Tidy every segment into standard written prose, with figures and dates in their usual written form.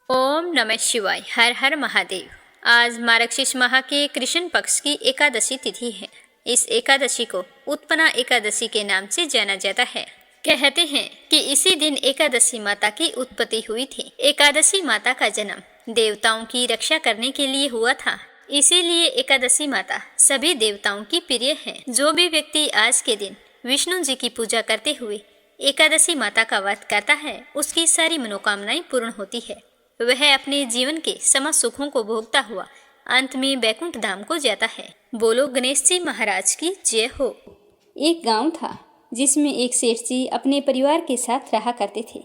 ओम नमः शिवाय। हर हर महादेव। आज मार्गशीर्ष माह के कृष्ण पक्ष की एकादशी तिथि है। इस एकादशी को उत्पन्ना एकादशी के नाम से जाना जाता है। कहते हैं कि इसी दिन एकादशी माता की उत्पत्ति हुई थी। एकादशी माता का जन्म देवताओं की रक्षा करने के लिए हुआ था। इसीलिए एकादशी माता सभी देवताओं की प्रिय है। जो भी व्यक्ति आज के दिन विष्णु जी की पूजा करते हुए एकादशी माता का व्रत करता है, उसकी सारी मनोकामनाएं पूर्ण होती है। वह अपने जीवन के समस्त सुखों को भोगता हुआ अंत में वैकुंठ धाम को जाता है। बोलो गणेश जी महाराज की जय हो। एक गांव था जिसमें एक सेठ जी अपने परिवार के साथ रहा करते थे।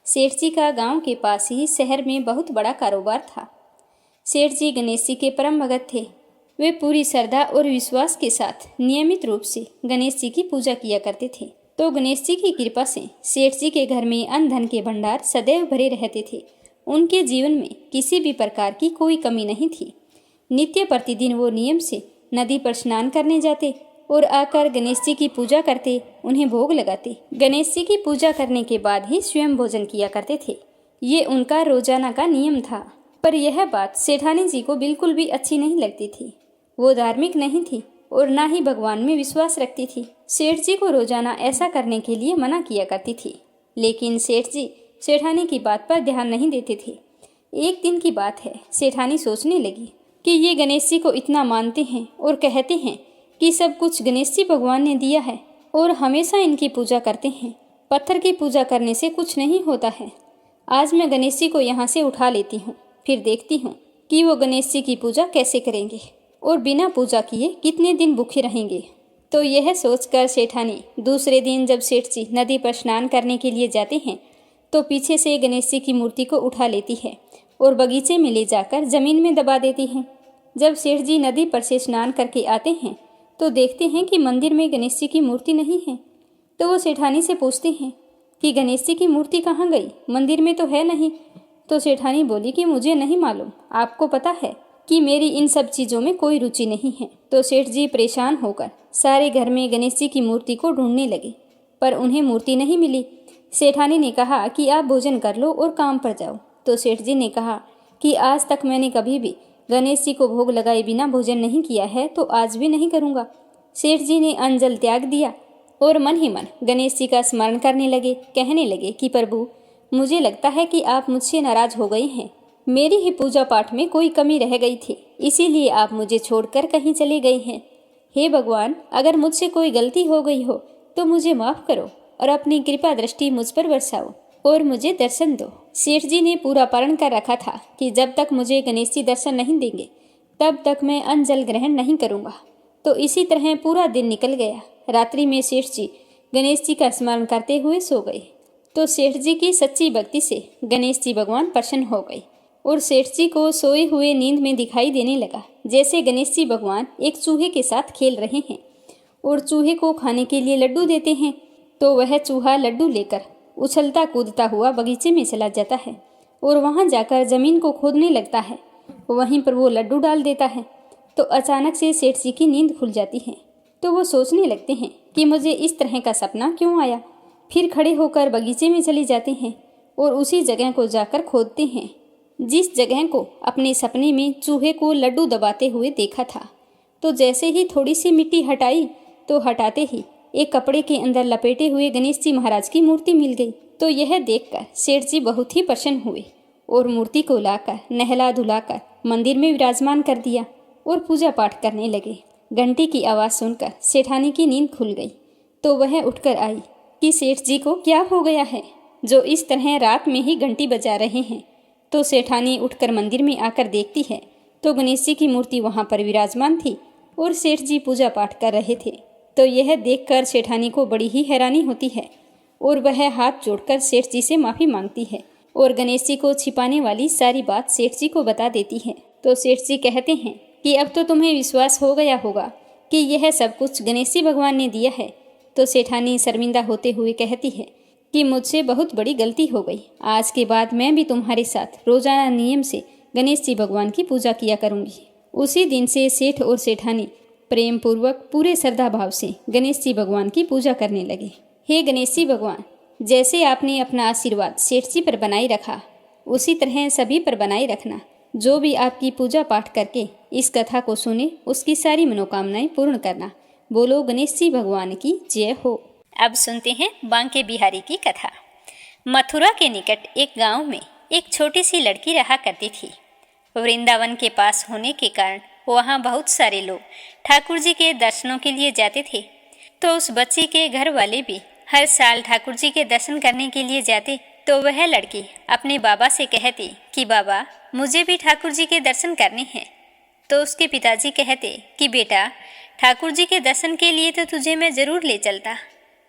सेठ जी का गांव के पास ही शहर में बहुत बड़ा कारोबार था। सेठ जी गणेश जी के परम भगत थे। वे पूरी श्रद्धा और विश्वास के साथ नियमित रूप से गणेश जी की पूजा किया करते थे। तो गणेश जी की कृपा से सेठ जी के घर में अन्न धन के भंडार सदैव भरे रहते थे। उनके जीवन में किसी भी प्रकार की कोई कमी नहीं थी। नित्य प्रतिदिन वो नियम से नदी पर स्नान करने जाते और आकर गणेश जी की पूजा करते, उन्हें भोग लगाते। गणेश जी की पूजा करने के बाद ही स्वयं भोजन किया करते थे। ये उनका रोजाना का नियम था। पर यह बात सेठानी जी को बिल्कुल भी अच्छी नहीं लगती थी। वो धार्मिक नहीं थी और ना ही भगवान में विश्वास रखती थी। सेठ जी को रोजाना ऐसा करने के लिए मना किया करती थी, लेकिन सेठ जी सेठानी की बात पर ध्यान नहीं देते थे। एक दिन की बात है, सेठानी सोचने लगी कि ये गणेश जी को इतना मानते हैं और कहते हैं कि सब कुछ गणेश जी भगवान ने दिया है और हमेशा इनकी पूजा करते हैं। पत्थर की पूजा करने से कुछ नहीं होता है। आज मैं गणेश जी को यहाँ से उठा लेती हूँ, फिर देखती हूँ कि वो गणेश जी की पूजा कैसे करेंगे और बिना पूजा किए कितने दिन भूखे रहेंगे। तो यह सोचकर सेठानी दूसरे दिन जब सेठ जी नदी पर स्नान करने के लिए जाते हैं तो पीछे से गणेश जी की मूर्ति को उठा लेती है और बगीचे में ले जाकर जमीन में दबा देती है। जब सेठ जी नदी पर से स्नान करके आते हैं तो देखते हैं कि मंदिर में गणेश जी की मूर्ति नहीं है। तो वो सेठानी से पूछते हैं कि गणेश जी की मूर्ति कहाँ गई, मंदिर में तो है नहीं। तो सेठानी बोली कि मुझे नहीं मालूम, आपको पता है कि मेरी इन सब चीज़ों में कोई रुचि नहीं है। तो सेठ जी परेशान होकर सारे घर में गणेश जी की मूर्ति को ढूंढने लगे, पर उन्हें मूर्ति नहीं मिली। सेठानी ने कहा कि आप भोजन कर लो और काम पर जाओ। तो सेठ जी ने कहा कि आज तक मैंने कभी भी गणेश जी को भोग लगाए बिना भोजन नहीं किया है, तो आज भी नहीं करूँगा। सेठ जी ने अन्न जल त्याग दिया और मन ही मन गणेश जी का स्मरण करने लगे। कहने लगे कि प्रभु, मुझे लगता है कि आप मुझसे नाराज हो गए हैं। मेरी ही पूजा पाठ में कोई कमी रह गई थी, इसीलिए आप मुझे छोड़कर कहीं चले गए हैं। हे भगवान, अगर मुझसे कोई गलती हो गई हो तो मुझे माफ़ करो और अपनी कृपा दृष्टि मुझ पर बरसाओ और मुझे दर्शन दो। सेठ जी ने पूरा प्रण कर रखा था कि जब तक मुझे गणेश जी दर्शन नहीं देंगे तब तक मैं अन्न जल ग्रहण नहीं करूँगा। तो इसी तरह पूरा दिन निकल गया। रात्रि में सेठ जी गणेश जी का स्मरण करते हुए सो गए। तो सेठ जी की सच्ची भक्ति से गणेश जी भगवान प्रसन्न हो गए और सेठ जी को सोए हुए नींद में दिखाई देने लगा जैसे गणेश जी भगवान एक चूहे के साथ खेल रहे हैं और चूहे को खाने के लिए लड्डू देते हैं। तो वह चूहा लड्डू लेकर उछलता कूदता हुआ बगीचे में चला जाता है और वहां जाकर जमीन को खोदने लगता है। वहीं पर वो लड्डू डाल देता है। तो अचानक से सेठ जी की नींद खुल जाती है। तो वो सोचने लगते हैं कि मुझे इस तरह का सपना क्यों आया। फिर खड़े होकर बगीचे में चले जाते हैं और उसी जगह को जाकर खोदते हैं जिस जगह को अपने सपने में चूहे को लड्डू दबाते हुए देखा था। तो जैसे ही थोड़ी सी मिट्टी हटाई तो हटाते ही एक कपड़े के अंदर लपेटे हुए गणेश जी महाराज की मूर्ति मिल गई। तो यह देखकर सेठ जी बहुत ही प्रसन्न हुए और मूर्ति को लाकर नहला धुलाकर मंदिर में विराजमान कर दिया और पूजा पाठ करने लगे। घंटी की आवाज़ सुनकर सेठानी की नींद खुल गई। तो वह उठकर आई कि सेठ जी को क्या हो गया है जो इस तरह रात में ही घंटी बजा रहे हैं। तो सेठानी उठकर मंदिर में आकर देखती है तो गणेश जी की मूर्ति वहाँ पर विराजमान थी और सेठ जी पूजा पाठ कर रहे थे। तो यह देखकर सेठानी को बड़ी ही हैरानी होती है और वह हाथ जोड़कर सेठ जी से माफ़ी मांगती है और गणेश जी को छिपाने वाली सारी बात सेठ जी को बता देती है। तो सेठ जी कहते हैं कि अब तो तुम्हें विश्वास हो गया होगा कि यह सब कुछ गणेश जी भगवान ने दिया है। तो सेठानी शर्मिंदा होते हुए कहती है कि मुझसे बहुत बड़ी गलती हो गई। आज के बाद मैं भी तुम्हारे साथ रोजाना नियम से गणेश जी भगवान की पूजा किया करूँगी। उसी दिन से सेठ और सेठानी प्रेम पूर्वक पूरे श्रद्धा भाव से गणेश जी भगवान की पूजा करने लगे। हे गणेश जी भगवान, जैसे आपने अपना आशीर्वाद सेठ जी पर बनाए रखा, उसी तरह सभी पर बनाए रखना। जो भी आपकी पूजा पाठ करके इस कथा को सुने उसकी सारी मनोकामनाएं पूर्ण करना। बोलो गणेश जी भगवान की जय हो। अब सुनते हैं बांके बिहारी की कथा। मथुरा के निकट एक गांव में एक छोटी सी लड़की रहा करती थी। वृंदावन के पास होने के कारण वहां बहुत सारे लोग ठाकुर जी के दर्शनों के लिए जाते थे। तो उस बच्ची के घर वाले भी हर साल ठाकुर जी के दर्शन करने के लिए जाते। तो वह लड़की अपने बाबा से कहती कि बाबा मुझे भी ठाकुर जी के दर्शन करने हैं। तो उसके पिताजी कहते कि बेटा ठाकुर जी के दर्शन के लिए तो तुझे मैं जरूर ले चलता,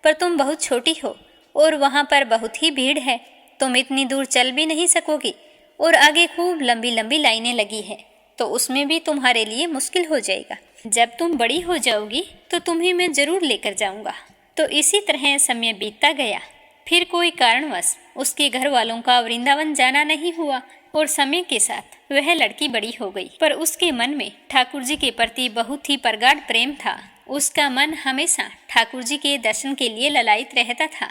पर तुम बहुत छोटी हो और वहाँ पर बहुत ही भीड़ है, तुम इतनी दूर चल भी नहीं सकोगी और आगे खूब लंबी लंबी लाइनें लगी है, तो उसमें भी तुम्हारे लिए मुश्किल हो जाएगा। जब तुम बड़ी हो जाओगी तो तुम्हें मैं जरूर लेकर जाऊंगा। तो इसी तरह समय बीतता गया। फिर कोई कारणवश उसके घर वालों का वृंदावन जाना नहीं हुआ और समय के साथ वह लड़की बड़ी हो गई, पर उसके मन में ठाकुर जी के प्रति बहुत ही प्रगाढ़ प्रेम था। उसका मन हमेशा ठाकुर जी के दर्शन के लिए ललायित रहता था।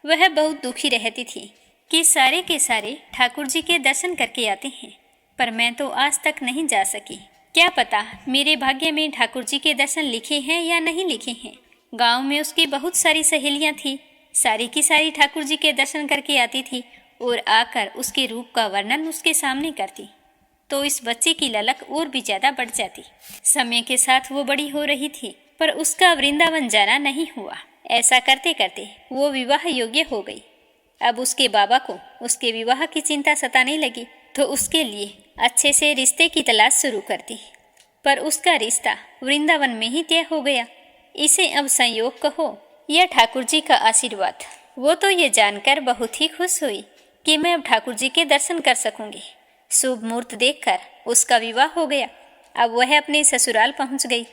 वह बहुत दुखी रहती थी कि सारे के सारे ठाकुर जी के दर्शन करके आते हैं, पर मैं तो आज तक नहीं जा सकी। क्या पता मेरे भाग्य में ठाकुर जी के दर्शन लिखे हैं या नहीं लिखे हैं। गांव में उसकी बहुत सारी सहेलियां थी, सारी की सारी ठाकुर जी के दर्शन करके आती थी और आकर उसके रूप का वर्णन उसके सामने करती। तो इस बच्चे की ललक और भी ज्यादा बढ़ जाती। समय के साथ वो बड़ी हो रही थी, पर उसका वृंदावन जाना नहीं हुआ। ऐसा करते करते वो विवाह योग्य हो गई। अब उसके बाबा को उसके विवाह की चिंता सताने लगी, तो उसके लिए अच्छे से रिश्ते की तलाश शुरू कर दी। पर उसका रिश्ता वृंदावन में ही तय हो गया। इसे अब संयोग कहो या ठाकुर जी का आशीर्वाद। वो तो ये जानकर बहुत ही खुश हुई कि मैं अब ठाकुर जी के दर्शन कर सकूंगी। शुभ मुहूर्त देखकर उसका विवाह हो गया। अब वह अपने ससुराल पहुंच गई।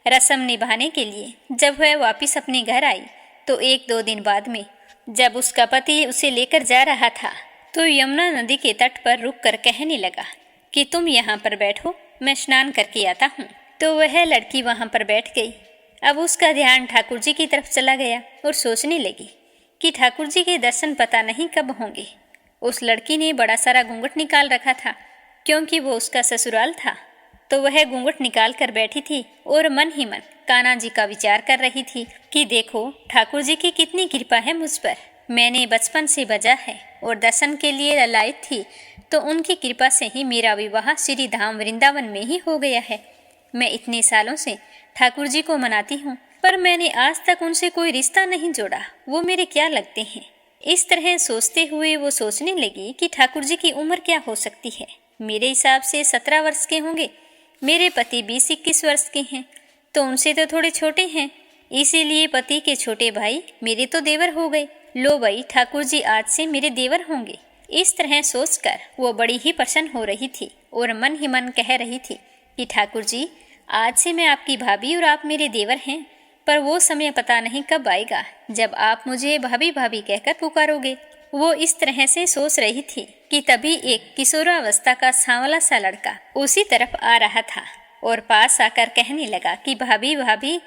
रस्म निभाने के लिए जब वह वापस अपने घर आई, तो 1-2 दिन बाद में जब उसका पति उसे लेकर जा रहा था, तो यमुना नदी के तट पर रुककर कहने लगा कि तुम यहाँ पर बैठो, मैं स्नान करके आता हूँ। तो वह लड़की वहाँ पर बैठ गई। अब उसका ध्यान ठाकुर जी की तरफ चला गया और सोचने लगी कि ठाकुर जी के दर्शन पता नहीं कब होंगे। उस लड़की ने बड़ा सारा घूंघट निकाल रखा था, क्योंकि वो उसका ससुराल था। तो वह घूंघट निकाल कर बैठी थी और मन ही मन कान्हा जी का विचार कर रही थी कि देखो ठाकुर जी की कितनी कृपा है मुझ पर। मैंने बचपन से बजा है और दर्शन के लिए ललायत थी, तो उनकी कृपा से ही मेरा विवाह श्री धाम वृंदावन में ही हो गया है। मैं इतने सालों से ठाकुर जी को मनाती हूँ, पर मैंने आज तक उनसे कोई रिश्ता नहीं जोड़ा। वो मेरे क्या लगते हैं। इस तरह सोचते हुए वो सोचने लगी कि ठाकुर जी की उम्र क्या हो सकती है। मेरे हिसाब से 17 वर्ष के होंगे। मेरे पति 20-21 वर्ष के हैं, तो उनसे तो थोड़े छोटे हैं। इसीलिए पति के छोटे भाई मेरे तो देवर हो गए। लो भाई, ठाकुर जी आज से मेरे देवर होंगे। इस तरह सोचकर वो बड़ी ही प्रसन्न हो रही थी और मन ही मन कह रही थी कि ठाकुर जी आज से मैं आपकी भाभी और आप मेरे देवर हैं। पर वो समय पता नहीं कब आएगा जब आप मुझे भाभी भाभी कहकर पुकारोगे। वो इस तरह से सोच रही थी कि तभी एक किशोरावस्था का सांवला सा लड़का उसी तरफ आ रहा था और पास आकर कहने लगा कि भाभी भाभी।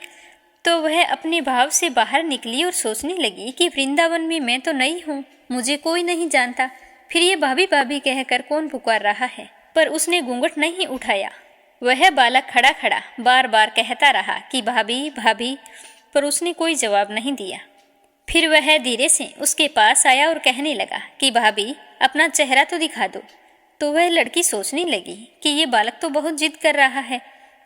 तो वह अपने भाव से बाहर निकली और सोचने लगी कि वृंदावन में मैं तो नई हूँ, मुझे कोई नहीं जानता, फिर ये भाभी भाभी कहकर कौन पुकार रहा है। पर उसने घूंघट नहीं उठाया। वह बालक खड़ा खड़ा बार बार कहता रहा कि भाभी भाभी, पर उसने कोई जवाब नहीं दिया। फिर वह धीरे से उसके पास आया और कहने लगा कि भाभी अपना चेहरा तो दिखा दो। तो वह लड़की सोचने लगी कि ये बालक तो बहुत जिद कर रहा है,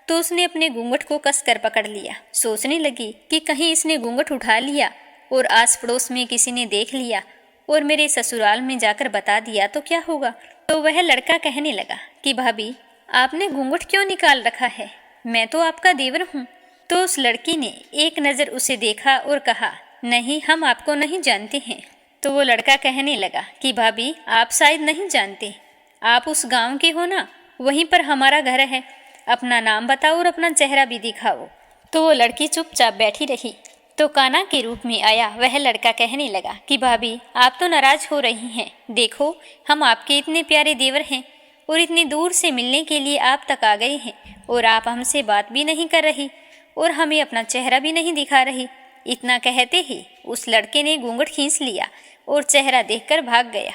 तो उसने अपने घूंघट को कसकर पकड़ लिया। सोचने लगी कि कहीं इसने घूंघट उठा लिया और आस पड़ोस में किसी ने देख लिया और मेरे ससुराल में जाकर बता दिया तो क्या होगा। तो वह लड़का कहने लगा कि भाभी आपने घूंघट क्यों निकाल रखा है, मैं तो आपका देवर हूँ। तो उस लड़की ने एक नज़र उसे देखा और कहा नहीं, हम आपको नहीं जानते हैं। तो वो लड़का कहने लगा कि भाभी आप शायद नहीं जानते, आप उस गांव के हो ना, वहीं पर हमारा घर है। अपना नाम बताओ और अपना चेहरा भी दिखाओ। तो वो लड़की चुपचाप बैठी रही। तो कान्हा के रूप में आया वह लड़का कहने लगा कि भाभी आप तो नाराज हो रही हैं, देखो हम आपके इतने प्यारे देवर हैं और इतनी दूर से मिलने के लिए आप तक आ गए हैं और आप हमसे बात भी नहीं कर रही और हमें अपना चेहरा भी नहीं दिखा रही। इतना कहते ही उस लड़के ने घूंघट खींच लिया और चेहरा देखकर भाग गया।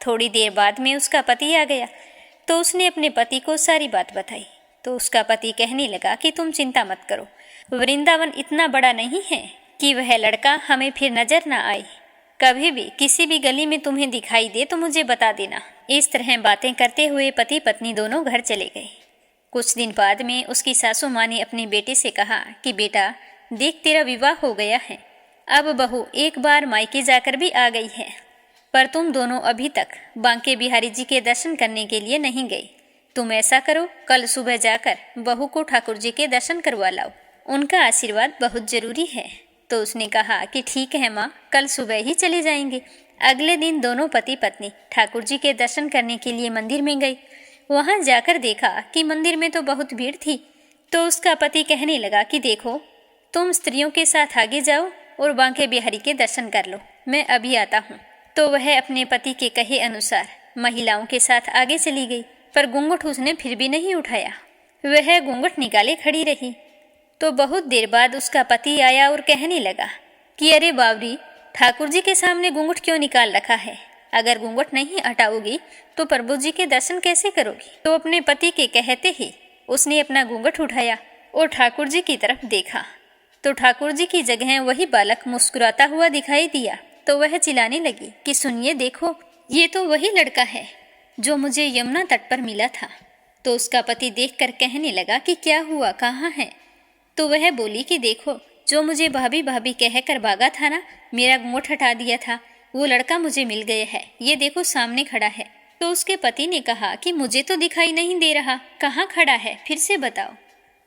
थोड़ी देर बाद में उसका पति आ गया तो उसने अपने पति को सारी बात बताई। तो उसका पति कहने लगा कि तुम चिंता मत करो, वृंदावन इतना बड़ा नहीं है कि वह लड़का हमें फिर नजर न आए। कभी भी किसी भी गली में तुम्हें दिखाई दे तो मुझे बता देना। इस तरह बातें करते हुए पति पत्नी दोनों घर चले गए। कुछ दिन बाद में उसकी सासू माँ ने अपने बेटे से कहा कि बेटा देख, तेरा विवाह हो गया है, अब बहू एक बार मायके जाकर भी आ गई है, पर तुम दोनों अभी तक बांके बिहारी जी के दर्शन करने के लिए नहीं गए। तुम ऐसा करो, कल सुबह जाकर बहू को ठाकुर जी के दर्शन करवा लाओ, उनका आशीर्वाद बहुत जरूरी है। तो उसने कहा कि ठीक है माँ, कल सुबह ही चले जाएंगे। अगले दिन दोनों पति पत्नी ठाकुर जी के दर्शन करने के लिए मंदिर में गई। वहां जाकर देखा कि मंदिर में तो बहुत भीड़ थी। तो उसका पति कहने लगा कि देखो, तुम स्त्रियों के साथ आगे जाओ और बांके बिहारी के दर्शन कर लो, मैं अभी आता हूँ। तो वह अपने पति के कहे अनुसार महिलाओं के साथ आगे चली गई, पर घूंघट उसने फिर भी नहीं उठाया। वह घूंघट निकाले खड़ी रही। तो बहुत देर बाद उसका पति आया और कहने लगा कि अरे बावरी, ठाकुर जी के सामने घूंघट क्यों निकाल रखा है? अगर घूंघट नहीं हटाओगी तो प्रभु जी के दर्शन कैसे करोगी? तो अपने पति के कहते ही उसने अपना घूंघट उठाया और ठाकुर जी की तरफ देखा। तो ठाकुर जी की जगह वही बालक मुस्कुराता हुआ दिखाई दिया। तो वह चिल्लाने लगी कि सुनिए, देखो, ये तो वही लड़का है जो मुझे यमुना तट पर मिला था। तो उसका पति देखकर कहने लगा कि क्या हुआ, कहाँ है? तो वह बोली कि देखो, जो मुझे भाभी भाभी कहकर भागा था ना, मेरा घूंघट हटा दिया था, वो लड़का मुझे मिल गया है, ये देखो सामने खड़ा है। तो उसके पति ने कहा कि मुझे तो दिखाई नहीं दे रहा, कहाँ खड़ा है, फिर से बताओ।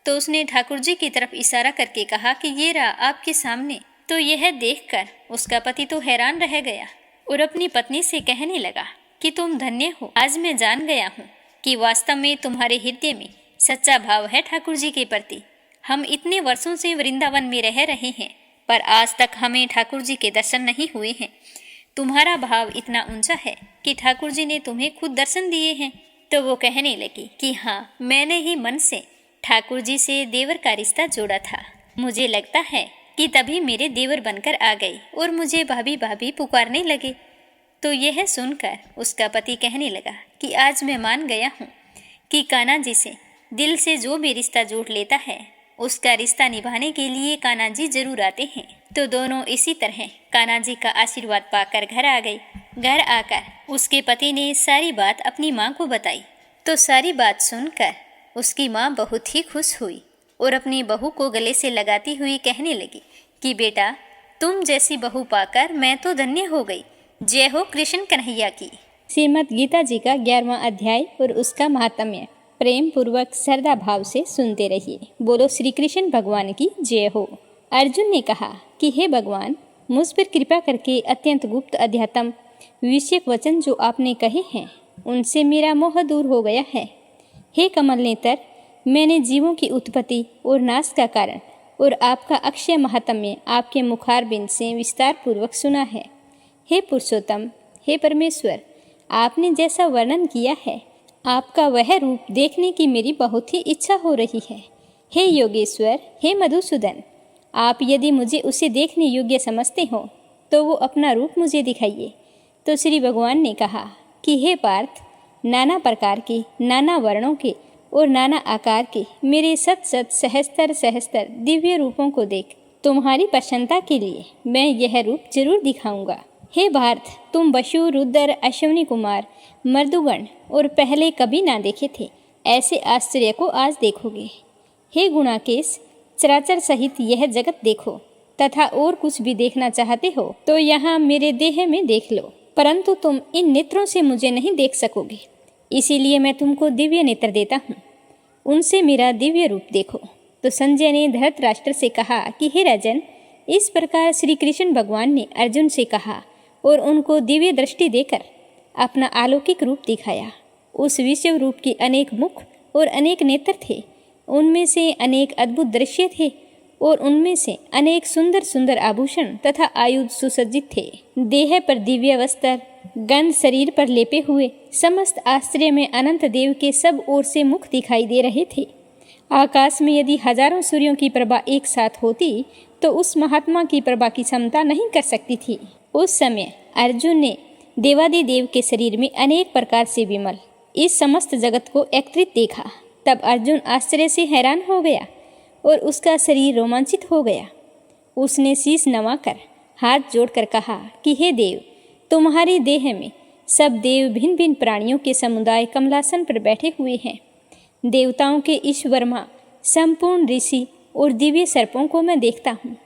तो उसने ठाकुर जी की तरफ इशारा करके कहा कि ये रहा आपके सामने। तो यह देखकर उसका पति तो हैरान रह गया और अपनी पत्नी से कहने लगा कि तुम धन्य हो, आज मैं जान गया हूँ कि वास्तव में तुम्हारे हृदय में सच्चा भाव है ठाकुर जी के प्रति। हम इतने वर्षों से वृंदावन में रह रहे हैं, पर आज तक हमें ठाकुर जी के दर्शन नहीं हुए हैं। तुम्हारा भाव इतना ऊंचा है कि ठाकुर जी ने तुम्हें खुद दर्शन दिए हैं। तो वो कहने लगी कि हाँ, मैंने ही मन से ठाकुर जी से देवर का रिश्ता जोड़ा था। मुझे लगता है कि तभी मेरे देवर बनकर आ गए और मुझे भाभी भाभी पुकारने लगे। तो यह सुनकर उसका पति कहने लगा कि आज मैं मान गया हूँ कि कान्हा जी से दिल से जो भी रिश्ता जोड़ लेता है, उसका रिश्ता निभाने के लिए कान्हा जी जरूर आते हैं। तो दोनों इसी तरह कान्हा जी का आशीर्वाद पाकर घर आ गई। घर आकर उसके पति ने सारी बात अपनी माँ को बताई। तो सारी बात सुनकर उसकी माँ बहुत ही खुश हुई और अपनी बहू को गले से लगाती हुई कहने लगी कि बेटा, तुम जैसी बहू पाकर मैं तो धन्य हो गई। जय हो कृष्ण कन्हैया की। श्रीमद् गीता जी का 11वां अध्याय और उसका महात्म्य प्रेम पूर्वक श्रद्धा भाव से सुनते रहिए। बोलो श्री कृष्ण भगवान की जय हो। अर्जुन ने कहा कि हे भगवान, मुझ पर कृपा करके अत्यंत गुप्त अध्यात्म विषयक वचन जो आपने कहे हैं, उनसे मेरा मोह दूर हो गया है। हे कमल नेत्र, मैंने जीवों की उत्पत्ति और नाश का कारण और आपका अक्षय महात्म्य आपके मुखारबिंद से विस्तार पूर्वक सुना है। हे पुरुषोत्तम, हे परमेश्वर, आपने जैसा वर्णन किया है, आपका वह रूप देखने की मेरी बहुत ही इच्छा हो रही है। हे योगेश्वर, हे मधुसूदन, आप यदि मुझे उसे देखने योग्य समझते हो तो वो अपना रूप मुझे दिखाइए। तो श्री भगवान ने कहा कि हे पार्थ, नाना प्रकार के, नाना वर्णों के और नाना आकार के मेरे सत सत सहस्तर सहस्तर दिव्य रूपों को देख तुम्हारी प्रसन्नता के लिए मैं यह रूप जरूर दिखाऊंगा। हे भारत, तुम वसु, रुद्र, अश्विनी कुमार, मर्दुगण और पहले कभी ना देखे थे ऐसे आश्चर्य को आज देखोगे। हे गुणाकेश, चराचर सहित यह जगत देखो, तथा और कुछ भी देखना चाहते हो तो यहाँ मेरे देह में देख लो, परंतु तुम इन नेत्रों से मुझे नहीं देख सकोगे। इसीलिए मैं तुमको दिव्य नेत्र देता हूँ, उनसे मेरा दिव्य रूप देखो। तो संजय ने धृतराष्ट्र से कहा कि हे राजन, इस प्रकार श्री कृष्ण भगवान ने अर्जुन से कहा और उनको दिव्य दृष्टि देकर अपना अलौकिक रूप दिखाया। उस विश्व रूप के अनेक मुख और अनेक नेत्र थे, उनमें से अनेक अद्भुत दृश्य थे और उनमें से अनेक सुंदर सुंदर आभूषण तथा आयुध सुसज्जित थे। देह पर दिव्य वस्त्र, गंध शरीर पर लेपे हुए, समस्त आश्चर्य में अनंत देव के सब ओर से मुख दिखाई दे रहे थे। आकाश में यदि हजारों सूर्यों की प्रभा एक साथ होती तो उस महात्मा की प्रभा की क्षमता नहीं कर सकती थी। उस समय अर्जुन ने देवादिदेव के शरीर में अनेक प्रकार से विमल इस समस्त जगत को एकत्रित देखा, तब अर्जुन आश्चर्य से हैरान हो गया और उसका शरीर रोमांचित हो गया। उसने शीश नवाकर हाथ जोड़कर कहा कि हे देव, तुम्हारी देह में सब देव भिन्न भिन्न प्राणियों के समुदाय कमलासन पर बैठे हुए हैं। देवताओं के ईश्वरमा, संपूर्ण ऋषि और दिव्य सर्पों को मैं देखता हूँ।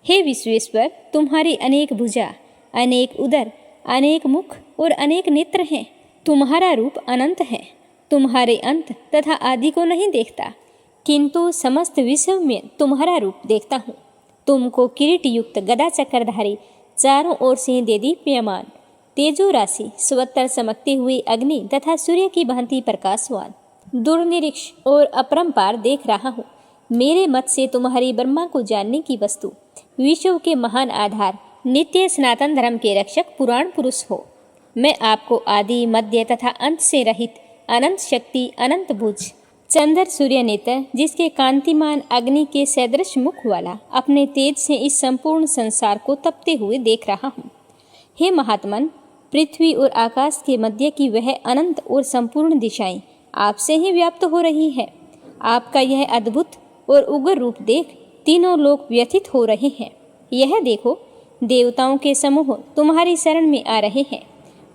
हे विश्वेश्वर, तुम्हारी अनेक भुजा, अनेक उदर, अनेक मुख और अनेक नेत्र हैं। तुम्हारा रूप अनंत है। तुम्हारे अंत तथा आदि को नहीं देखता, किंतु समस्त विश्व में तुम्हारा रूप देखता हूँ। तुमको किरीट युक्त गदा चक्रधारी, चारों ओर से देदीप्यमान, तेजो राशि, स्वतर चमकते हुए अग्नि तथा सूर्य की भांति प्रकाशवान, दुर्निरीक्ष और अपरंपार देख रहा हूँ। मेरे मत से तुम्हारी ब्रह्मा को जानने की वस्तु, विश्व के महान आधार, नित्य सनातन धर्म के रक्षक पुराण पुरुष हो। मैं आपको आदि, मध्य तथा अंत से रहित अनंत शक्ति, अनंत भुज, चंद्र सूर्य नेत्र, जिसके कांतिमान अग्नि के सदृश मुख वाला, अपने तेज से इस संपूर्ण संसार को तपते हुए देख रहा हूँ। हे महात्मन, पृथ्वी और आकाश के मध्य की वह अनंत और संपूर्ण दिशाएं आपसे ही व्याप्त हो रही है। आपका यह अद्भुत और उग्र रूप देख तीनों लोग व्यथित हो रहे हैं। यह देखो, देवताओं के समूह तुम्हारी शरण में आ रहे हैं।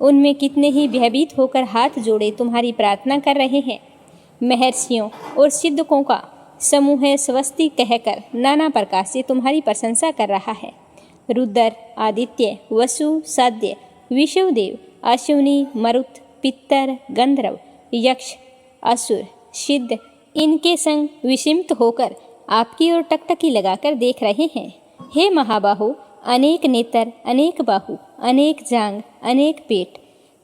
उनमें कितने ही भयभीत होकर हाथ जोड़े तुम्हारी प्रार्थना कर रहे हैं। महर्षियों और सिद्धकों का समूह स्वस्ति कहकर नाना प्रकार से तुम्हारी प्रशंसा कर रहा है। रुद्र, आदित्य, वसु, साध्य, विश्वदेव, अश्विनी, मरुत, पित्तर, गंधर्व, यक्ष, असुर, सिद्ध इनके संग विषिप्त होकर आपकी ओर टकटकी लगाकर देख रहे हैं। हे महाबाहु, अनेक नेत्र, अनेक बाहु, अनेक जांग, अनेक पेट,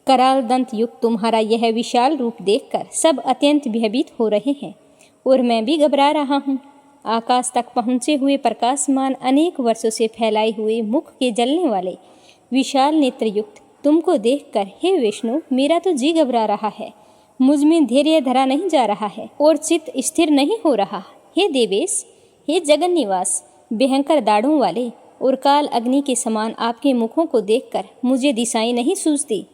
कराल दंत युक्त तुम्हारा यह विशाल रूप देखकर सब अत्यंत भयभीत हो रहे हैं और मैं भी घबरा रहा हूँ। आकाश तक पहुँचे हुए प्रकाशमान, अनेक वर्षों से फैलाए हुए मुख के जलने वाले विशाल नेत्र युक्त तुमको देखकर हे विष्णु, मेरा तो जी घबरा रहा है। मुझ में धैर्य धरा नहीं जा रहा है और चित्त स्थिर नहीं हो रहा। हे देवेश, हे जगन निवास, भयंकर दाढ़ों वाले और काल अग्नि के समान आपके मुखों को देखकर मुझे दिशाएं नहीं सूझती।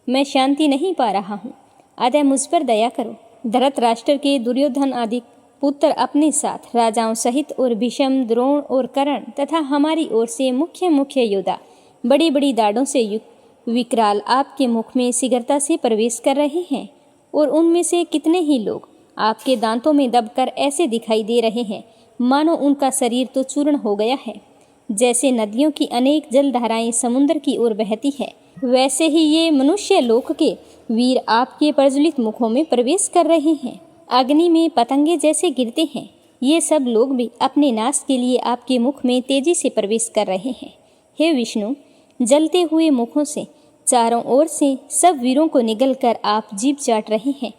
मैं शांति नहीं पा रहा हूँ, अतः मुझ पर दया करो। धृतराष्ट्र के दुर्योधन आदि पुत्र अपने साथ राजाओं सहित और भीष्म, द्रोण और कर्ण तथा हमारी ओर से मुख्य मुख्य योद्धा बड़ी बड़ी दाढ़ों से युक्त विकराल आपके मुख में शीघ्रता से प्रवेश कर रहे हैं और उनमें से कितने ही लोग आपके दांतों में दबकर ऐसे दिखाई दे रहे हैं मानो उनका शरीर तो चूर्ण हो गया है। जैसे नदियों की अनेक जलधाराएं समुद्र की ओर बहती है, वैसे ही ये मनुष्य लोक के वीर आपके प्रज्वलित मुखों में प्रवेश कर रहे हैं। अग्नि में पतंगे जैसे गिरते हैं, ये सब लोग भी अपने नाश के लिए आपके मुख में तेजी से प्रवेश कर रहे हैं। हे विष्णु, जलते हुए मुखों से चारों ओर से सब वीरों को निगल कर आप जीभ चाट रहे हैं।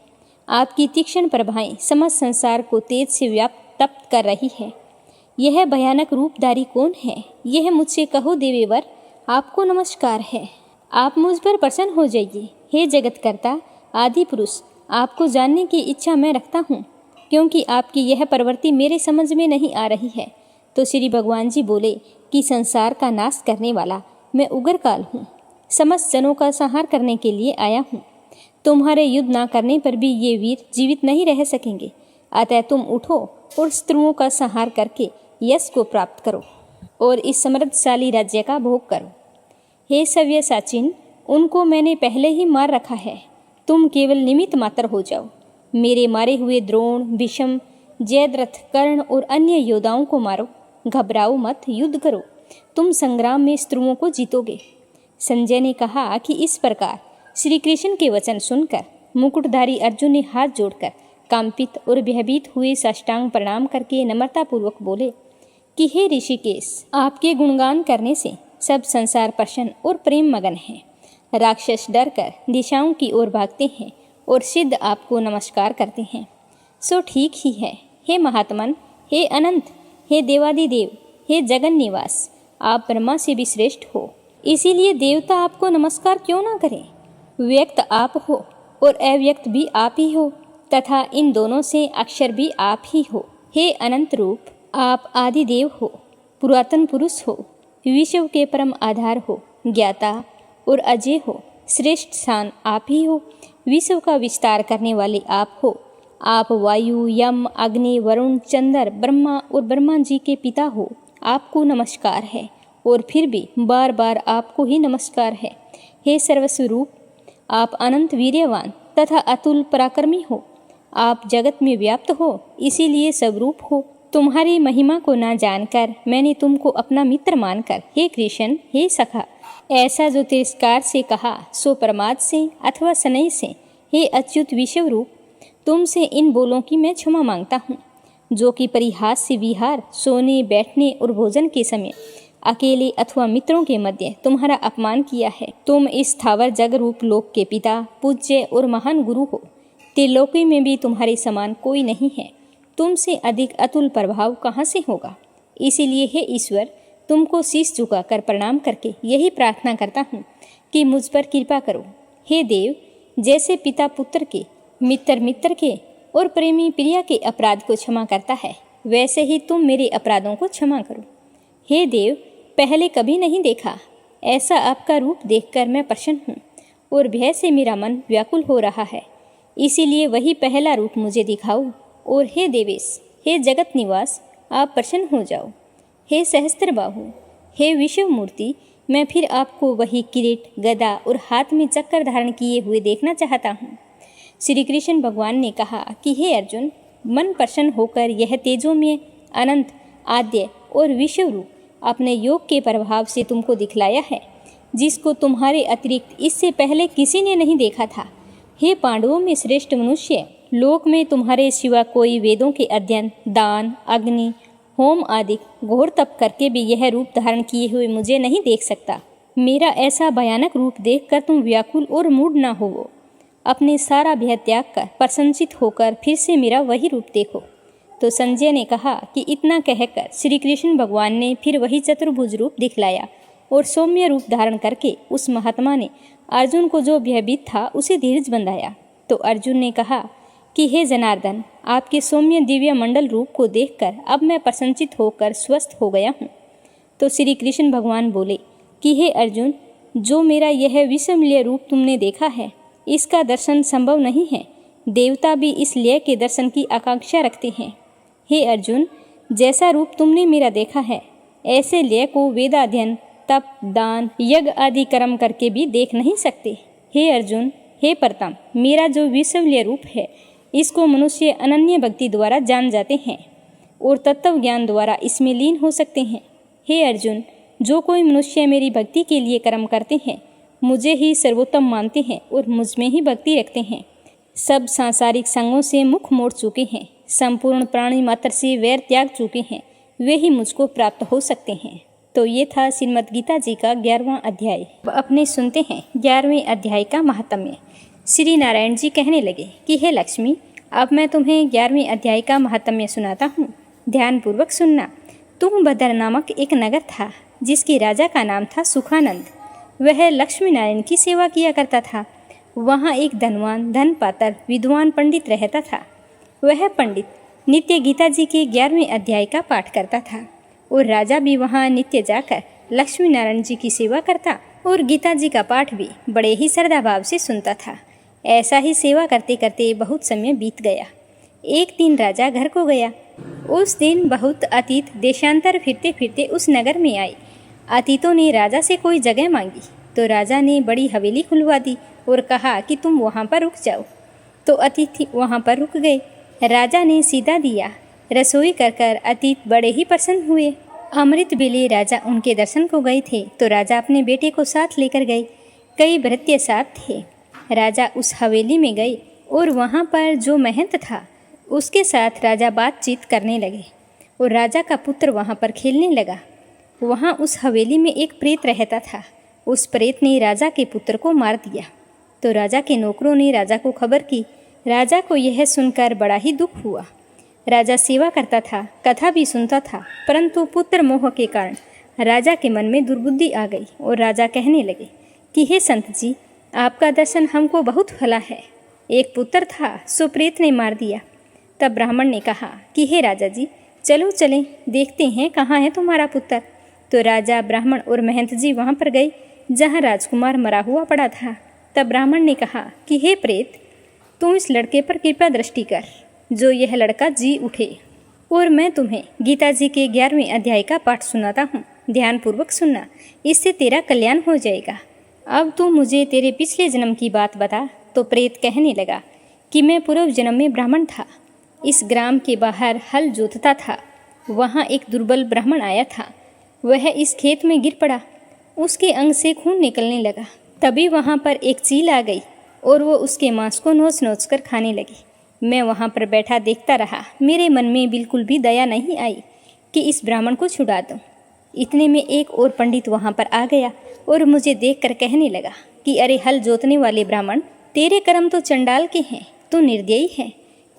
आपकी तीक्ष्ण प्रभाएं समस्त संसार को तेज से तप्त कर रही है। यह भयानक रूपधारी कौन है? यह मुझसे कहो देवेवर, आपको नमस्कार है। आप मुझ पर प्रसन्न हो जाइए। हे जगतकर्ता, आदि पुरुष, आपको जानने की इच्छा मैं रखता हूँ, क्योंकि आपकी यह प्रवृत्ति मेरे समझ में नहीं आ रही है। तो श्री भगवान जी बोले कि संसार का नाश करने वाला मैं उग्रकाल हूँ, समस्त जनों का संहार करने के लिए आया हूँ। तुम्हारे युद्ध ना करने पर भी ये वीर जीवित नहीं रह सकेंगे, अतः तुम उठो और शत्रुओं का संहार करके यश को प्राप्त करो और इस समृद्धशाली राज्य का भोग करो। हे सव्यसाचिन, उनको मैंने पहले ही मार रखा है, तुम केवल निमित्त मात्र हो जाओ। मेरे मारे हुए द्रोण, भीष्म, जयद्रथ, कर्ण और अन्य योद्धाओं को मारो। घबराओ मत, युद्ध करो, तुम संग्राम में शत्रुओं को जीतोगे। संजय ने कहा कि इस प्रकार श्री कृष्ण के वचन सुनकर मुकुटधारी अर्जुन ने हाथ जोड़कर कांपित और भयभीत हुए साष्टांग प्रणाम करके नम्रतापूर्वक बोले कि हे ऋषिकेश, आपके गुणगान करने से सब संसार प्रसन्न और प्रेम मगन है। राक्षस डरकर दिशाओं की ओर भागते हैं और सिद्ध आपको नमस्कार करते हैं। सो ठीक ही है। हे महात्मन, हे अनंत, हे देवादिदेव, हे जगन निवास, आप ब्रह्मा से भी श्रेष्ठ हो, इसीलिए देवता आपको नमस्कार क्यों ना करें। व्यक्त आप हो और अव्यक्त भी आप ही हो, तथा इन दोनों से अक्षर भी आप ही हो। हे अनंत रूप, आप आदि देव हो, पुरातन पुरुष हो, विश्व के परम आधार हो, ज्ञाता और अजय हो, श्रेष्ठ स्थान आप ही हो। विश्व का विस्तार करने वाले आप हो। आप वायु, यम, अग्नि, वरुण, चंद्र, ब्रह्मा और ब्रह्मा जी के पिता हो। आपको नमस्कार है और फिर भी बार बार आपको ही नमस्कार है। हे सर्वस्वरूप, आप अनंत वीर्यवान तथा अतुल पराक्रमी हो। आप जगत में व्याप्त हो, इसीलिए स्वरूप हो। तुम्हारी महिमा को ना जानकर मैंने तुमको अपना मित्र मानकर हे कृष्ण, हे सखा, ऐसा जो तिरस्कार से कहा सो प्रमाद से अथवा स्नेह से हे अच्युत विश्वरूप, तुमसे इन बोलों की मैं क्षमा मांगता हूँ, जो कि परिहास से विहार, सोने, बैठने और भोजन के समय अकेले अथवा मित्रों के मध्य तुम्हारा अपमान किया है। तुम इस स्थावर जग रूप लोक के पिता, पूज्य और महान गुरु हो। त्रिलोकी में भी तुम्हारे समान कोई नहीं है। तुमसे अधिक अतुल प्रभाव कहाँ से होगा। इसीलिए हे ईश्वर, तुमको शीश झुकाकर प्रणाम करके यही प्रार्थना करता हूँ कि मुझ पर कृपा करो। हे देव, जैसे पिता पुत्र के, मित्र मित्र के और प्रेमी प्रिया के अपराध को क्षमा करता है, वैसे ही तुम मेरे अपराधों को क्षमा करो। हे देव, पहले कभी नहीं देखा ऐसा आपका रूप देखकर मैं प्रसन्न हूँ और भय से मेरा मन व्याकुल हो रहा है। इसीलिए वही पहला रूप मुझे दिखाओ। और हे देवेश, हे जगत निवास, आप प्रसन्न हो जाओ। हे सहस्त्रबाहु, हे विश्व मूर्ति, मैं फिर आपको वही किरीट, गदा और हाथ में चक्कर धारण किए हुए देखना चाहता हूँ। श्री कृष्ण भगवान ने कहा कि हे अर्जुन, मन प्रसन्न होकर यह तेजोमय, अनंत, आद्य और विश्व रूप अपने योग के प्रभाव से तुमको दिखलाया है, जिसको तुम्हारे अतिरिक्त इससे पहले किसी ने नहीं देखा था। हे पांडवों में श्रेष्ठ मनुष्य, लोक में तुम्हारे सिवा कोई वेदों के अध्ययन, दान, अग्नि, होम आदि घोर तप करके भी यह रूप धारण किए हुए मुझे नहीं देख सकता। मेरा ऐसा भयानक रूप देखकर तुम व्याकुल और मूढ़ न होवो। अपने सारा भय त्याग कर प्रसन्नचित होकर फिर से मेरा वही रूप देखो। तो संजय ने कहा कि इतना कहकर श्री कृष्ण भगवान ने फिर वही चतुर्भुज रूप दिखलाया और सौम्य रूप धारण करके उस महात्मा ने अर्जुन को जो भयभीत था उसे धीरज बंधाया। तो अर्जुन ने कहा कि हे जनार्दन, आपके सौम्य दिव्य मंडल रूप को देखकर अब मैं प्रसन्नचित होकर स्वस्थ हो गया हूँ। तो श्री कृष्ण भगवान बोले कि हे अर्जुन, जो मेरा यह विस्मय रूप तुमने देखा है, इसका दर्शन संभव नहीं है। देवता भी इस लय के दर्शन की आकांक्षा रखते हैं। हे अर्जुन, जैसा रूप तुमने मेरा देखा है, ऐसे लय को वेदाध्ययन, तप, दान, यज्ञ आदि कर्म करके भी देख नहीं सकते। हे अर्जुन, हे प्रताप, मेरा जो विस्मय रूप है, इसको मनुष्य अनन्य भक्ति द्वारा जान जाते हैं और तत्व ज्ञान द्वारा इसमें लीन हो सकते हैं। हे अर्जुन, जो कोई मनुष्य मेरी भक्ति के लिए कर्म करते हैं, मुझे ही सर्वोत्तम मानते हैं और मुझ में ही भक्ति रखते हैं, सब सांसारिक संगों से मुख मोड़ चुके हैं, संपूर्ण प्राणी मात्र से वैर त्याग चुके हैं, वे ही मुझको प्राप्त हो सकते हैं। तो ये था श्रीमद् गीता जी का 11वां अध्याय। अब अपने सुनते हैं 11वें अध्याय का महात्म्य। श्री नारायण जी कहने लगे कि हे लक्ष्मी, अब मैं तुम्हें 11वें अध्याय का महात्म्य सुनाता हूँ, ध्यानपूर्वक सुनना। तुंगभद्र नामक एक नगर था, जिसके राजा का नाम था सुखानंद। वह लक्ष्मी नारायण की सेवा किया करता था। वहाँ एक धनवान, धनपात्र, विद्वान पंडित रहता था। वह पंडित नित्य गीता जी के 11वें अध्याय का पाठ करता था और राजा भी वहाँ नित्य जाकर लक्ष्मी नारायण जी की सेवा करता और गीता जी का पाठ भी बड़े ही श्रद्धा भाव से सुनता था। ऐसा ही सेवा करते करते बहुत समय बीत गया। एक दिन राजा घर को गया। उस दिन बहुत अतीत देशांतर फिरते फिरते उस नगर में आए। अतीतों ने राजा से कोई जगह मांगी तो राजा ने बड़ी हवेली खुलवा दी और कहा कि तुम वहाँ पर रुक जाओ। तो अतिथि वहाँ पर रुक गए। राजा ने सीधा दिया, रसोई कर कर अतीत बड़े ही प्रसन्न हुए। अमृत बेले राजा उनके दर्शन को गए थे तो राजा अपने बेटे को साथ लेकर गए। कई भृत्य साथ थे। राजा उस हवेली में गए और वहाँ पर जो महंत था उसके साथ राजा बातचीत करने लगे और राजा का पुत्र वहाँ पर खेलने लगा। वहाँ उस हवेली में एक प्रेत रहता था। उस प्रेत ने राजा के पुत्र को मार दिया। तो राजा के नौकरों ने राजा को खबर की। राजा को यह सुनकर बड़ा ही दुख हुआ। राजा सेवा करता था, कथा भी सुनता था, परंतु पुत्र मोह के कारण राजा के मन में दुर्बुद्धि आ गई और राजा कहने लगे कि हे संत जी, आपका दर्शन हमको बहुत फला है। एक पुत्र था सो प्रेत ने मार दिया। तब ब्राह्मण ने कहा कि हे राजा जी, चलो चलें, देखते हैं कहाँ है तुम्हारा पुत्र। तो राजा, ब्राह्मण और महंत जी वहाँ पर गए जहाँ राजकुमार मरा हुआ पड़ा था। तब ब्राह्मण ने कहा कि हे प्रेत, तुम इस लड़के पर कृपा दृष्टि कर, जो यह लड़का जी उठे, और मैं तुम्हें गीता जी के 11वें अध्याय का पाठ सुनाता हूँ। ध्यानपूर्वक सुनना, इससे तेरा कल्याण हो जाएगा। अब तू मुझे तेरे पिछले जन्म की बात बता। तो प्रेत कहने लगा कि मैं पूर्व जन्म में ब्राह्मण था, इस ग्राम के बाहर हल जोतता था। वहाँ एक दुर्बल ब्राह्मण आया था, वह इस खेत में गिर पड़ा, उसके अंग से खून निकलने लगा। तभी वहाँ पर एक चील आ गई और वो उसके मांस को नोच नोच कर खाने लगी। मैं वहाँ पर बैठा देखता रहा, मेरे मन में बिल्कुल भी दया नहीं आई कि इस ब्राह्मण को छुड़ा दूँ। इतने में एक और पंडित वहाँ पर आ गया और मुझे देखकर कहने लगा कि अरे हल जोतने वाले ब्राह्मण, तेरे कर्म तो चंडाल के हैं, तू निर्दयी है।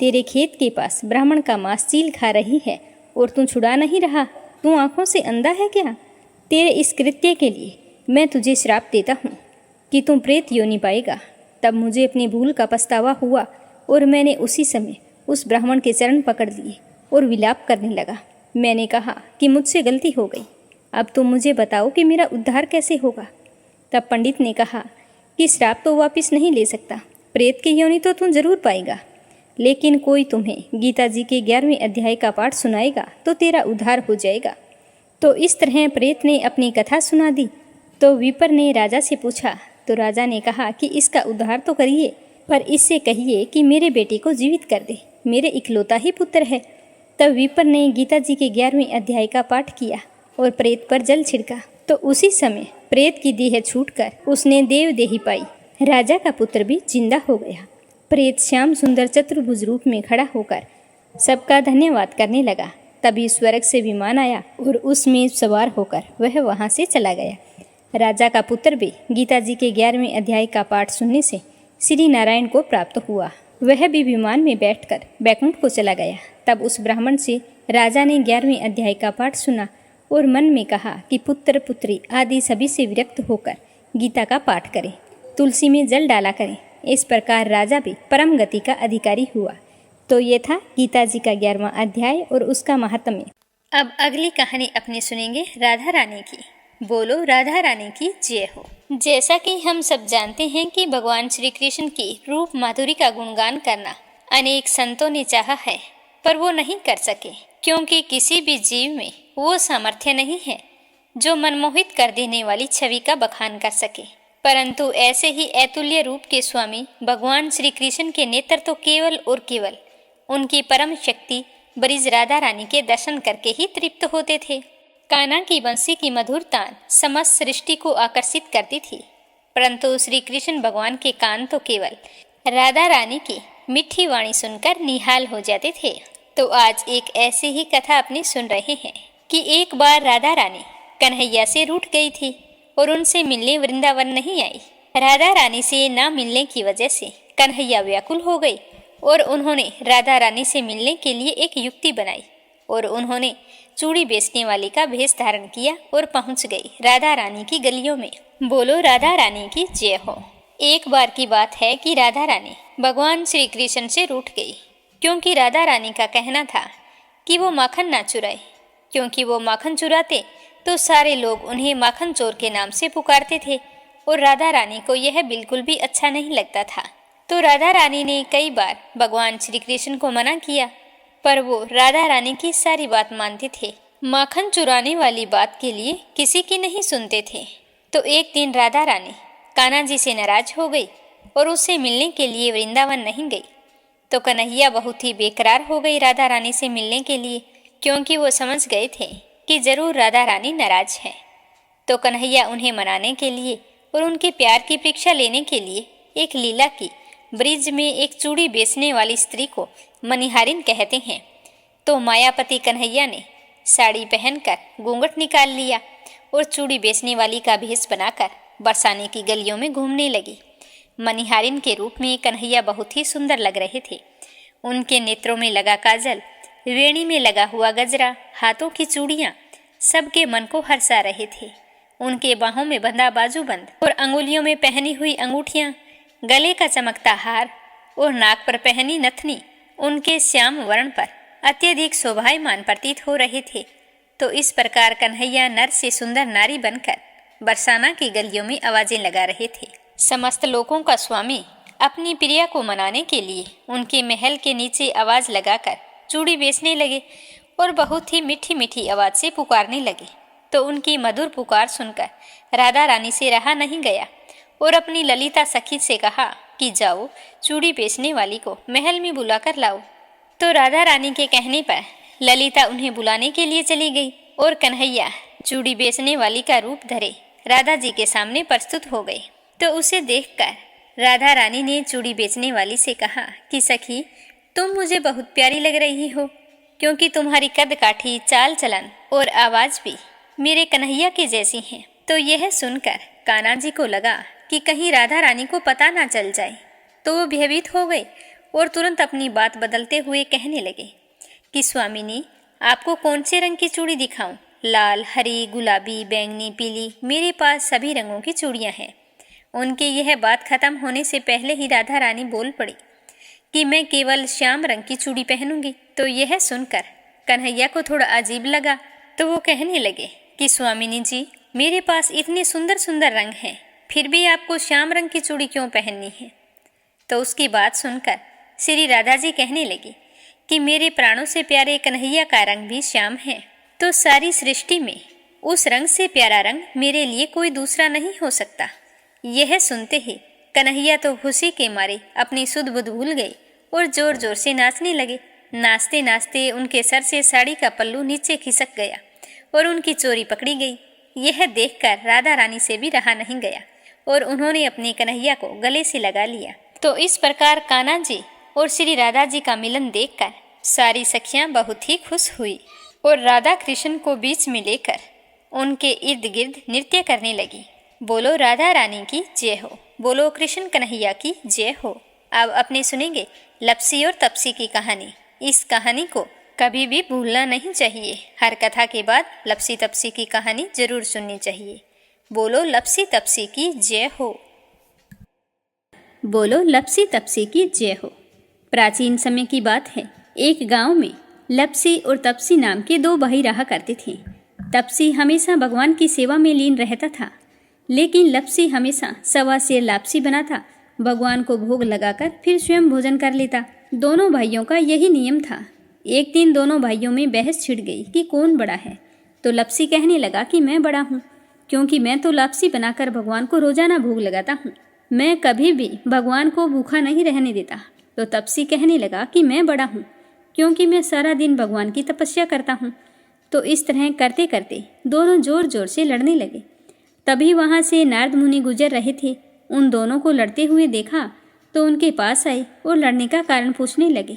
तेरे खेत के पास ब्राह्मण का मांस चील खा रही है और तू छुड़ा नहीं रहा। तू आंखों से अंधा है क्या? तेरे इस कृत्य के लिए मैं तुझे श्राप देता हूँ कि तुम प्रेत योनि पाएगा। तब मुझे अपनी भूल का पछतावा हुआ और मैंने उसी समय उस ब्राह्मण के चरण पकड़ लिए और विलाप करने लगा। मैंने कहा कि मुझसे गलती हो गई, अब तुम मुझे बताओ कि मेरा उद्धार कैसे होगा। तब पंडित ने कहा कि श्राप तो वापस नहीं ले सकता, प्रेत की योनि तो तुम जरूर पाएगा, लेकिन कोई तुम्हें गीता जी के 11वें अध्याय का पाठ सुनाएगा तो तेरा उद्धार हो जाएगा। तो इस तरह प्रेत ने अपनी कथा सुना दी। तो विपर ने राजा से पूछा, तो राजा ने कहा कि इसका उद्धार तो करिए, पर इससे कहिए कि मेरे बेटे को जीवित कर दे, मेरे इकलौता ही पुत्र है। तब विपर ने गीता जी के 11वें अध्याय का पाठ किया और प्रेत पर जल छिड़का। तो उसी समय प्रेत की देह छूटकर उसने देवदेही पाई। राजा का पुत्र भी जिंदा हो गया। प्रेत श्याम सुंदर चतुर्भुज रूप में खड़ा होकर सबका धन्यवाद करने लगा। तभी स्वर्ग से विमान आया और उसमें सवार होकर वह वहां से चला गया। राजा का पुत्र भी गीता जी के 11वें अध्याय का पाठ सुनने से श्री नारायण को प्राप्त हुआ। वह भी विमान में बैठकर बैकुंठ को चला गया। तब उस ब्राह्मण से राजा ने 11वें अध्याय का पाठ सुना और मन में कहा कि पुत्र पुत्री आदि सभी से विरक्त होकर गीता का पाठ करें, तुलसी में जल डाला करें। इस प्रकार राजा भी परम गति का अधिकारी हुआ। तो ये था गीता जी का 11वां अध्याय और उसका महात्म्य। अब अगली कहानी अपनी सुनेंगे राधा रानी की। बोलो राधा रानी की जय हो। जैसा कि हम सब जानते हैं कि भगवान श्री कृष्ण की रूप माधुरी का गुणगान करना अनेक संतों ने चाहा है, पर वो नहीं कर सके, क्योंकि किसी भी जीव में वो सामर्थ्य नहीं है जो मनमोहित कर देने वाली छवि का बखान कर सके। परंतु ऐसे ही अतुल्य रूप के स्वामी भगवान श्री कृष्ण के नेत्र तो केवल और केवल उनकी परम शक्ति ब्रिज राधा रानी के दर्शन करके ही तृप्त होते थे। कान्हा की बंसी की मधुर तान समस्त सृष्टि को आकर्षित करती थी, परंतु श्री कृष्ण भगवान के कान तो केवल राधा रानी की मीठी वाणी सुनकर निहाल हो जाते थे। तो आज एक ऐसी ही कथा अपनी सुन रहे हैं कि एक बार राधा रानी कन्हैया से रूठ गई थी और उनसे मिलने वृंदावन नहीं आई। राधा रानी से ना मिलने की वजह से कन्हैया व्याकुल हो गई और उन्होंने राधा रानी से मिलने के लिए एक युक्ति बनाई और उन्होंने चूड़ी बेचने वाली का भेष धारण किया और पहुंच गई राधा रानी की गलियों में। बोलो राधा रानी की जय हो। एक बार की बात है कि राधा रानी भगवान श्री कृष्ण से रूठ गई, क्योंकि राधा रानी का कहना था कि वो माखन ना चुराए, क्योंकि वो माखन चुराते तो सारे लोग उन्हें माखन चोर के नाम से पुकारते थे और राधा रानी को यह बिल्कुल भी अच्छा नहीं लगता था। तो राधा रानी ने कई बार भगवान श्री कृष्ण को मना किया, पर वो राधा रानी की सारी बात मानते थे। माखन चुराने वाली बात के लिए किसी की नहीं सुनते थे। तो एक दिन राधा रानी कान्हा जी से नाराज हो गई और उससे मिलने के लिए वृंदावन नहीं गई। तो कन्हैया बहुत ही बेकरार हो गई राधा रानी से मिलने के लिए, क्योंकि वो समझ गए थे कि जरूर राधा रानी नाराज है। तो कन्हैया उन्हें मनाने के लिए और उनके प्यार की परीक्षा लेने के लिए एक लीला की। ब्रिज में एक चूड़ी बेचने वाली स्त्री को मनिहारिन कहते हैं। तो मायापति कन्हैया ने साड़ी पहनकर घूंघट निकाल लिया और चूड़ी बेचने वाली का भेष बनाकर बरसाने की गलियों में घूमने लगी। मनिहारिन के रूप में कन्हैया बहुत ही सुंदर लग रहे थे। उनके नेत्रों में लगा काजल, वेणी में लगा हुआ गजरा, हाथों की चूड़ियां सबके मन को हर्षा रहे थे। उनके बाहों में बंधा बाजूबंद और अंगुलियों में पहनी हुई अंगूठियां, गले का चमकता हार और नाक पर पहनी नथनी उनके श्याम वर्ण पर अत्यधिक शोभायमान प्रतीत हो रहे थे। तो इस प्रकार कन्हैया नर से सुंदर नारी बनकर बरसाना की गलियों में आवाजें लगा रहे थे। समस्त लोगों का स्वामी अपनी प्रिया को मनाने के लिए उनके महल के नीचे आवाज लगाकर चूड़ी बेचने लगे और बहुत ही मीठी मीठी आवाज से पुकारने लगे। तो उनकी मधुर पुकार सुनकर राधा रानी से रहा नहीं गया और अपनी ललिता सखी से कहा कि जाओ चूड़ी बेचने वाली को महल में बुलाकर लाओ। तो राधा रानी के कहने पर ललिता उन्हें बुलाने के लिए चली गई और कन्हैया चूड़ी बेचने वाली का रूप धरे राधा जी के सामने प्रस्तुत हो गए। तो उसे देखकर राधा रानी ने चूड़ी बेचने वाली से कहा कि सखी, तुम मुझे बहुत प्यारी लग रही हो, क्योंकि तुम्हारी कद काठी, चाल चलन और आवाज भी मेरे कन्हैया की जैसी हैं। तो यह सुनकर कान्हा जी को लगा कि कहीं राधा रानी को पता ना चल जाए। तो वो भयभीत हो गए और तुरंत अपनी बात बदलते हुए कहने लगे कि स्वामिनी, आपको कौन से रंग की चूड़ी दिखाऊं? लाल, हरी, गुलाबी, बैंगनी, पीली, मेरे पास सभी रंगों की चूड़ियां हैं। उनके यह बात खत्म होने से पहले ही राधा रानी बोल पड़ी कि मैं केवल श्याम रंग की चूड़ी पहनूंगी। तो यह सुनकर कन्हैया को थोड़ा अजीब लगा। तो वो कहने लगे कि स्वामिनी जी, मेरे पास इतने सुंदर सुंदर रंग हैं, फिर भी आपको श्याम रंग की चूड़ी क्यों पहननी है? तो उसकी बात सुनकर श्री राधा जी कहने लगी कि मेरे प्राणों से प्यारे कन्हैया का रंग भी श्याम है, तो सारी सृष्टि में उस रंग से प्यारा रंग मेरे लिए कोई दूसरा नहीं हो सकता। यह सुनते ही कन्हैया तो खुशी के मारे अपनी सुध बुध भूल गए और जोर जोर से नाचने लगे। नाचते नाचते उनके सर से साड़ी का पल्लू नीचे खिसक गया और उनकी चोरी पकड़ी गई। यह देखकर राधा रानी से भी रहा नहीं गया और उन्होंने अपने कन्हैया को गले से लगा लिया। तो इस प्रकार कान्हा जी और श्री राधा जी का मिलन देखकर सारी सखियां बहुत ही खुश हुई और राधा कृष्ण को बीच में लेकर उनके इर्द गिर्द नृत्य करने लगी। बोलो राधा रानी की जय हो, बोलो कृष्ण कन्हैया की जय हो। अब अपने सुनेंगे लप्सी और तपसी की कहानी। इस कहानी को कभी भी भूलना नहीं चाहिए। हर कथा के बाद लप्सी तपसी की कहानी जरूर सुननी चाहिए। बोलो लप्सी तपसी की जय हो। बोलो लप्सी तपसी की जय हो। प्राचीन समय की बात है। एक गांव में लप्सी और तपसी नाम के दो भाई रहा करते थे। तपसी हमेशा भगवान की सेवा में लीन रहता था, लेकिन लप्सी हमेशा सवा सेर लापसी बनाता, भगवान को भोग लगाकर फिर स्वयं भोजन कर लेता। दोनों भाइयों का यही नियम था। एक दिन दोनों भाइयों में बहस छिड़ गई कि कौन बड़ा है। तो लप्सी कहने लगा कि मैं बड़ा हूँ, क्योंकि मैं तो लापसी बनाकर भगवान को रोजाना भोग लगाता हूँ। मैं कभी भी भगवान को भूखा नहीं रहने देता। तो तपसी कहने लगा कि मैं बड़ा हूँ, क्योंकि मैं सारा दिन भगवान की तपस्या करता हूँ। तो इस तरह करते करते दोनों जोर जोर से लड़ने लगे। तभी वहाँ से नारद मुनि गुजर रहे थे। उन दोनों को लड़ते हुए देखा तो उनके पास आए और लड़ने का कारण पूछने लगे।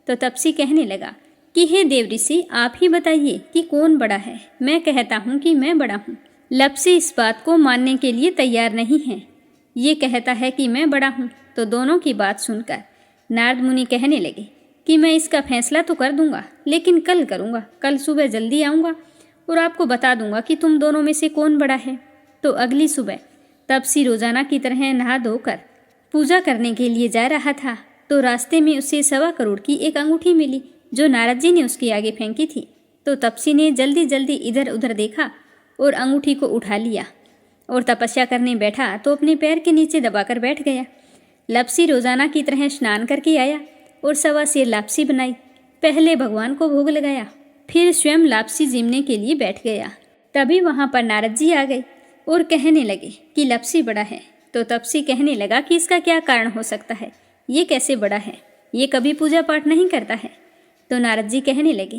तो तपसी कहने लगा कि हे देव ऋषि, आप ही बताइए कि कौन बड़ा है। मैं कहता हूँ कि मैं बड़ा हूँ। लप्सी इस बात को मानने के लिए तैयार नहीं है। ये कहता है कि मैं बड़ा हूँ। तो दोनों की बात सुनकर नारद मुनि कहने लगे कि मैं इसका फैसला तो कर दूंगा, लेकिन कल करूंगा। कल सुबह जल्दी आऊँगा और आपको बता दूंगा कि तुम दोनों में से कौन बड़ा है। तो अगली सुबह तपसी रोजाना की तरह नहा धोकर पूजा करने के लिए जा रहा था। तो रास्ते में उसे 1.25 करोड़ की एक अंगूठी मिली, जो नारद जी ने उसके आगे फेंकी थी। तो तपसी ने जल्दी जल्दी इधर उधर देखा और अंगूठी को उठा लिया और तपस्या करने बैठा तो अपने पैर के नीचे दबाकर बैठ गया। लप्सी रोजाना की तरह स्नान करके आया और 1.25 सेर लापसी बनाई। पहले भगवान को भोग लगाया, फिर स्वयं लापसी जीमने के लिए बैठ गया। तभी वहां पर नारद जी आ गए और कहने लगे कि लप्सी बड़ा है। तो तपसी कहने लगा कि इसका क्या कारण हो सकता है, ये कैसे बड़ा है, ये कभी पूजा पाठ नहीं करता है। तो नारद जी कहने लगे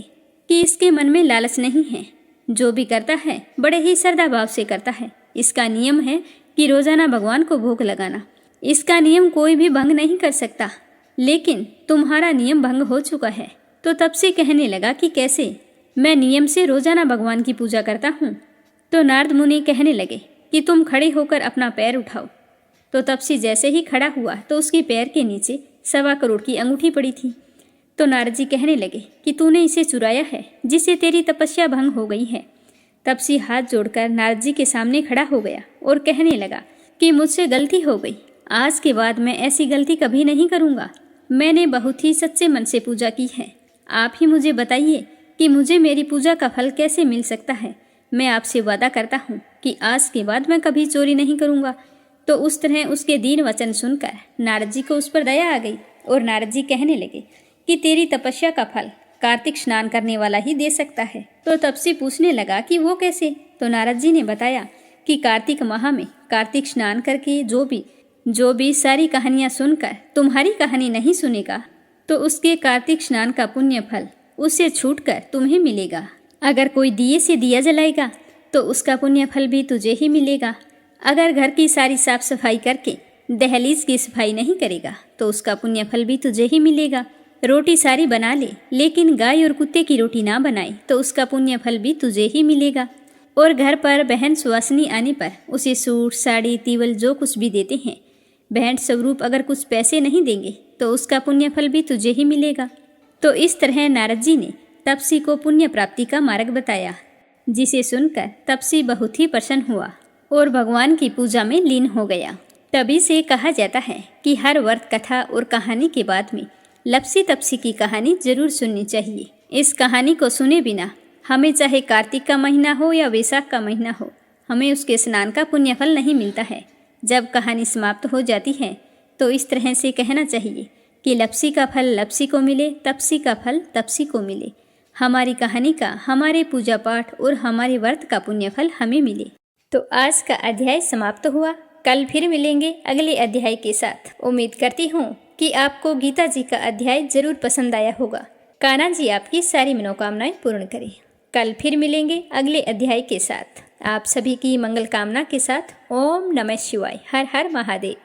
कि इसके मन में लालच नहीं है, जो भी करता है बड़े ही श्रद्धा भाव से करता है। इसका नियम है कि रोजाना भगवान को भोग लगाना। इसका नियम कोई भी भंग नहीं कर सकता, लेकिन तुम्हारा नियम भंग हो चुका है। तो तपसी कहने लगा कि कैसे, मैं नियम से रोजाना भगवान की पूजा करता हूँ। तो नारद मुनि कहने लगे कि तुम खड़े होकर अपना पैर उठाओ। तो तपसी जैसे ही खड़ा हुआ तो उसके पैर के नीचे 1.25 करोड़ की अंगूठी पड़ी थी। तो नारद जी कहने लगे कि तूने इसे चुराया है, जिससे तेरी तपस्या भंग हो गई है। तपसी हाथ जोड़कर नारद जी के सामने खड़ा हो गया और कहने लगा कि मुझसे गलती हो गई, आज के बाद मैं ऐसी गलती कभी नहीं करूँगा। मैंने बहुत ही सच्चे मन से पूजा की है। आप ही मुझे बताइए कि मुझे मेरी पूजा का फल कैसे मिल सकता है। मैं आपसे वादा करता हूँ कि आज के बाद मैं कभी चोरी नहीं करूँगा। तो उस तरह उसके दीन वचन सुनकर नारद जी को उस पर दया आ गई और नारद जी कहने लगे कि तेरी तपस्या का फल कार्तिक स्नान करने वाला ही दे सकता है। तो तपसी पूछने लगा कि वो कैसे। तो नारद जी ने बताया कि कार्तिक माह में कार्तिक स्नान करके जो भी सारी कहानियां सुनकर तुम्हारी कहानी नहीं सुनेगा तो उसके कार्तिक स्नान का पुण्य फल उससे छूटकर तुम्हें मिलेगा। अगर कोई दिए से दिया जलाएगा तो उसका पुण्य फल भी तुझे ही मिलेगा। अगर घर की सारी साफ सफाई करके दहलीज की सफाई नहीं करेगा तो उसका पुण्य फल भी तुझे ही मिलेगा। रोटी सारी बना ले लेकिन गाय और कुत्ते की रोटी ना बनाए तो उसका पुण्य फल भी तुझे ही मिलेगा। और घर पर बहन सुवासिनी आने पर उसे सूट साड़ी तीवल जो कुछ भी देते हैं भेंट स्वरूप अगर कुछ पैसे नहीं देंगे तो उसका पुण्य फल भी तुझे ही मिलेगा। तो इस तरह नारद जी ने तपसी को पुण्य प्राप्ति का मार्ग बताया, जिसे सुनकर तपसी बहुत ही प्रसन्न हुआ और भगवान की पूजा में लीन हो गया। तभी से कहा जाता है कि हर व्रत कथा और कहानी के बाद में लपसी तपसी की कहानी जरूर सुननी चाहिए। इस कहानी को सुने बिना हमें चाहे कार्तिक का महीना हो या वैशाख का महीना हो, हमें उसके स्नान का पुण्य फल नहीं मिलता है। जब कहानी समाप्त हो जाती है तो इस तरह से कहना चाहिए कि लपसी का फल लपसी को मिले, तपसी का फल तपसी को मिले। हमारी कहानी का, हमारे पूजा पाठ और हमारे व्रत का पुण्य फल हमें मिले। तो आज का अध्याय समाप्त हुआ। कल फिर मिलेंगे अगले अध्याय के साथ। उम्मीद करती हूँ कि आपको गीता जी का अध्याय जरूर पसंद आया होगा। कान्हा जी आपकी सारी मनोकामनाएं पूर्ण करें। कल फिर मिलेंगे अगले अध्याय के साथ। आप सभी की मंगल कामना के साथ ओम नमः शिवाय। हर हर महादेव।